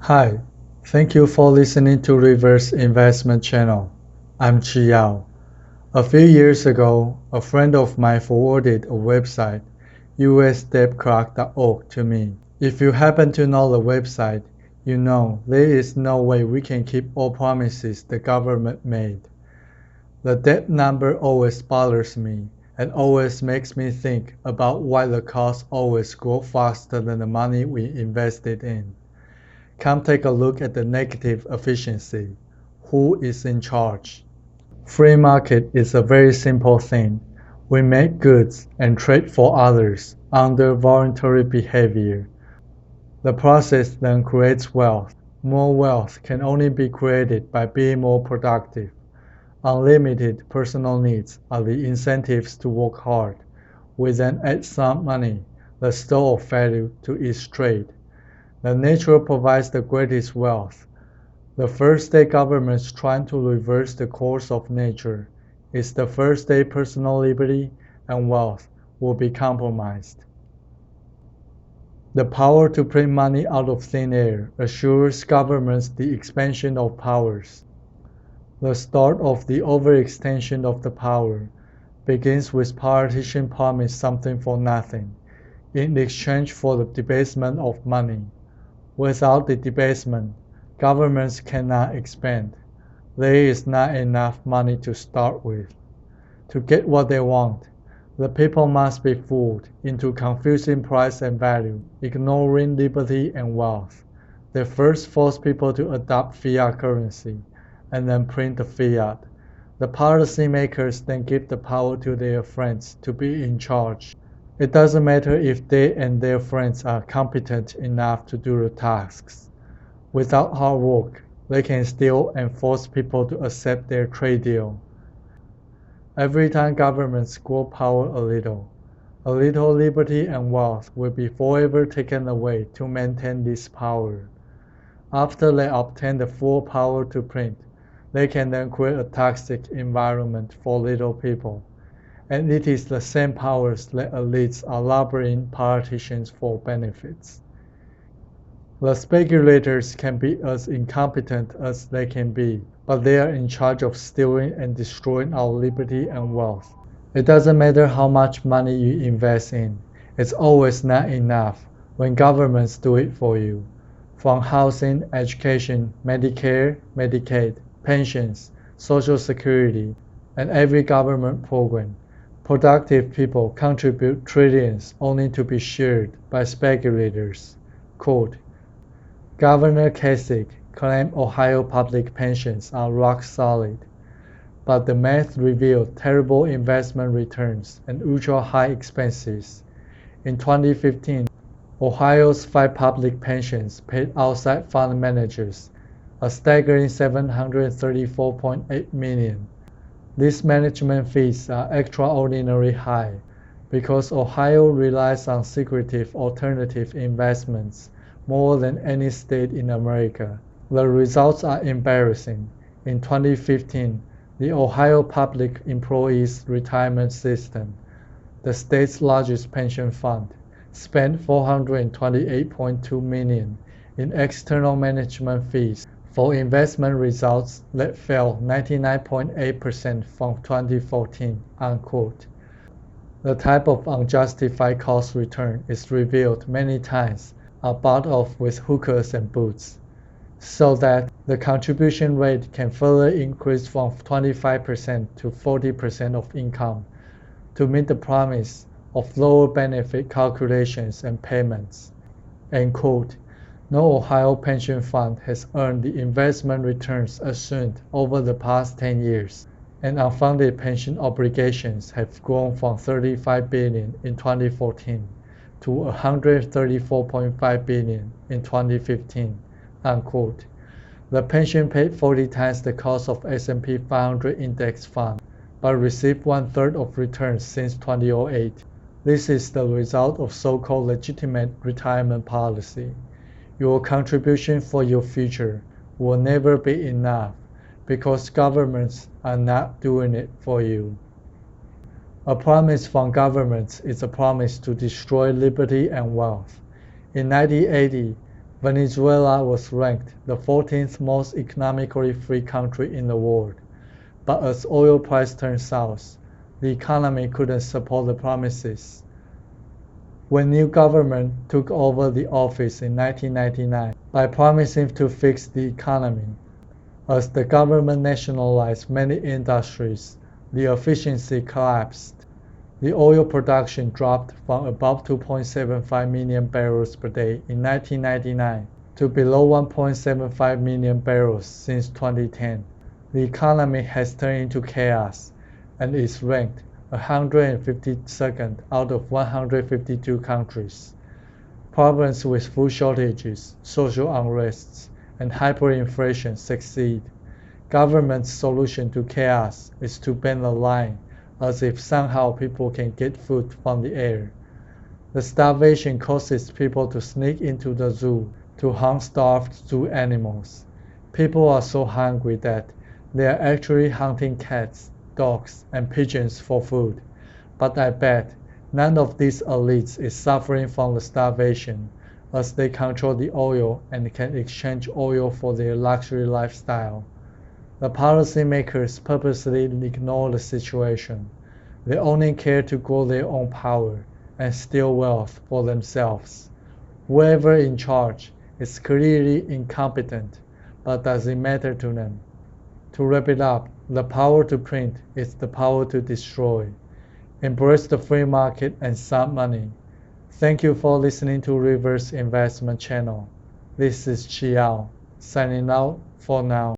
Hi, thank you for listening to Reverse Investment Channel. I'm Chi Yao. A few years ago, a friend of mine forwarded a website, usdebtcrack.org, to me. If you happen to know the website, you know there is no way we can keep all promises the government made. The debt number always bothers me and always makes me think about why the costs always grow faster than the money we invested in. Come take a look at the negative efficiency. Who is in charge? Free market is a very simple thing. We make goods and trade for others under voluntary behavior. The process then creates wealth. More wealth can only be created by being more productive. Unlimited personal needs are the incentives to work hard. We then add some money, the store of value, to each trade. The nature provides the greatest wealth. The first-day governments trying to reverse the course of nature is the first-day personal liberty and wealth will be compromised. The power to print money out of thin air assures governments the expansion of powers. The start of the overextension of the power begins with politicians promise something for nothing in exchange for the debasement of money. Without the debasement, governments cannot expand. There is not enough money to start with. To get what they want, the people must be fooled into confusing price and value, ignoring liberty and wealth. They first force people to adopt fiat currency, and then print the fiat. The policymakers then give the power to their friends to be in charge. It doesn't matter if they and their friends are competent enough to do the tasks. Without hard work, they can steal and force people to accept their trade deal. Every time governments grow power a little liberty and wealth will be forever taken away to maintain this power. After they obtain the full power to print, they can then create a toxic environment for little people. And it is the same powers that elites are lobbying politicians for benefits. The speculators can be as incompetent as they can be, but they are in charge of stealing and destroying our liberty and wealth. It doesn't matter how much money you invest in, it's always not enough when governments do it for you. From housing, education, Medicare, Medicaid, pensions, Social Security, and every government program. Productive people contribute trillions only to be shared by speculators. Quote, Governor Kasich claimed Ohio public pensions are rock solid, but the math revealed terrible investment returns and ultra-high expenses. In 2015, Ohio's 5 public pensions paid outside fund managers a staggering $734.8 million. These management fees are extraordinarily high because Ohio relies on secretive alternative investments more than any state in America. The results are embarrassing. In 2015, the Ohio Public Employees Retirement System, the state's largest pension fund, spent $428.2 million in external management fees for investment results that fell 99.8% from 2014. Unquote. The type of unjustified cost return is revealed many times are bought off with hookers and boots, so that the contribution rate can further increase from 25% to 40% of income to meet the promise of lower benefit calculations and payments. End quote. No Ohio pension fund has earned the investment returns assumed over the past 10 years, and unfunded pension obligations have grown from $35 billion in 2014 to $134.5 billion in 2015. Unquote. The pension paid 40 times the cost of S&P 500 index fund, but received one-third of returns since 2008. This is the result of so-called legitimate retirement policy. Your contribution for your future will never be enough because governments are not doing it for you. A promise from governments is a promise to destroy liberty and wealth. In 1980, Venezuela was ranked the 14th most economically free country in the world, but as oil price turned south, the economy couldn't support the promises. When new government took over the office in 1999 by promising to fix the economy, as the government nationalized many industries, the efficiency collapsed. The oil production dropped from above 2.75 million barrels per day in 1999 to below 1.75 million barrels since 2010. The economy has turned into chaos and is ranked 152nd out of 152 countries. Problems with food shortages, social unrests, and hyperinflation succeed. Government's solution to chaos is to ban the line as if somehow people can get food from the air. The starvation causes people to sneak into the zoo to hunt starved zoo animals. People are so hungry that they are actually hunting cats, dogs, and pigeons for food. But I bet none of these elites is suffering from the starvation, as they control the oil and can exchange oil for their luxury lifestyle. The policymakers purposely ignore the situation. They only care to grow their own power and steal wealth for themselves. Whoever in charge is clearly incompetent, but doesn't matter to them. To wrap it up, the power to print is the power to destroy. Embrace the free market and sound money. Thank you for listening to Reverse Investment Channel. This is Chiao, signing out for now.